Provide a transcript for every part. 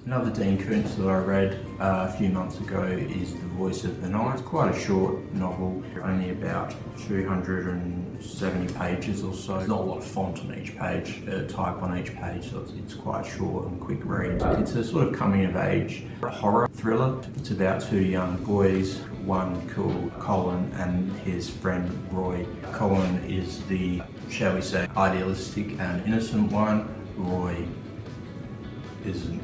Another Dean Koontz that I read a few months ago is The Voice of the Night. It's quite a short novel, only about 270 pages or so. There's not a lot of font on each page, type on each page, so it's quite a short and quick read. It's a sort of coming-of-age horror thriller. It's about two young boys, one called Colin and his friend Roy. Colin is the, shall we say, idealistic and innocent one. Roy isn't.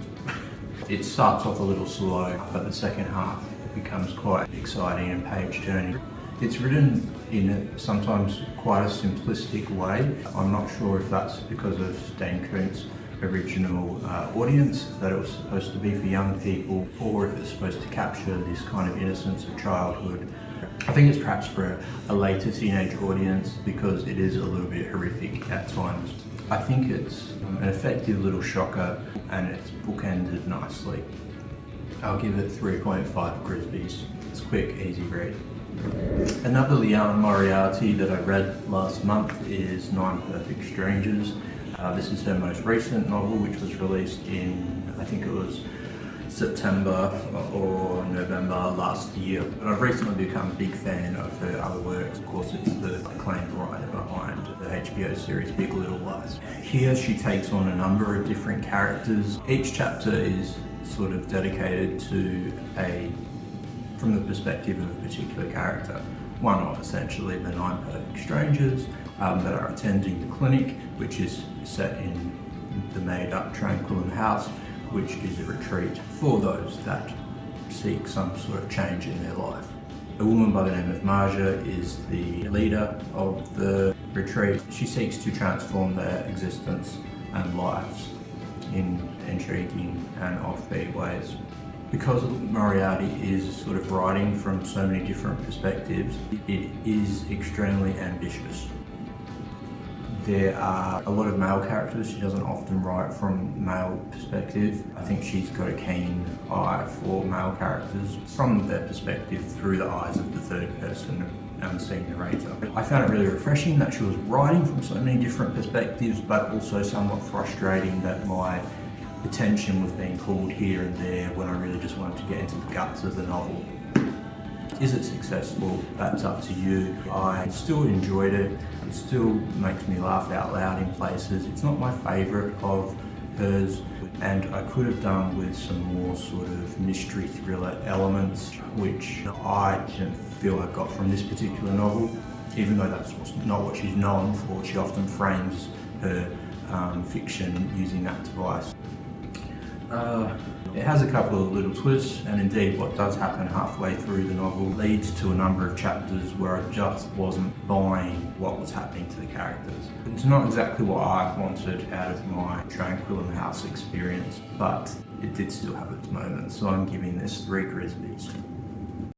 It starts off a little slow, but the second half becomes quite exciting and page-turning. It's written in sometimes quite a simplistic way. I'm not sure if that's because of Dean Koontz's original audience, that it was supposed to be for young people, or if it's supposed to capture this kind of innocence of childhood. I think it's perhaps for a later teenage audience because it is a little bit horrific at times. I think it's an effective little shocker and it's bookended nicely. I'll give it 3.5 Grisbys. It's quick, easy read. Another Liane Moriarty that I read last month is 9 Perfect Strangers. This is her most recent novel, which was released in, I think it was September or November last year. And I've recently become a big fan of her other works. Of course, it's the acclaimed writer behind the HBO series Big Little Lies. Here she takes on a number of different characters. Each chapter is sort of dedicated to from the perspective of a particular character. One of essentially the 9 Perfect Strangers that are attending the clinic, which is set in the made-up Tranquillum house, which is a retreat for those that seek some sort of change in their life. A woman by the name of Marja is the leader of the retreat. She seeks to transform their existence and lives in intriguing and offbeat ways. Because Moriarty is sort of writing from so many different perspectives, it is extremely ambitious. There are a lot of male characters. She doesn't often write from male perspective. I think she's got a keen eye for male characters from their perspective through the eyes of the third person unseen narrator. I found it really refreshing that she was writing from so many different perspectives, but also somewhat frustrating that my attention was being pulled here and there when I really just wanted to get into the guts of the novel. Is it successful? That's up to you. I still enjoyed it. It still makes me laugh out loud in places. It's not my favourite of hers, and I could have done with some more sort of mystery thriller elements, which I didn't feel I got from this particular novel, even though that's not what she's known for. She often frames her fiction using that device. It has a couple of little twists, and indeed what does happen halfway through the novel leads to a number of chapters where I just wasn't buying what was happening to the characters. It's not exactly what I wanted out of my Tranquillum House experience, but it did still have its moments, so I'm giving this 3 Grisbys.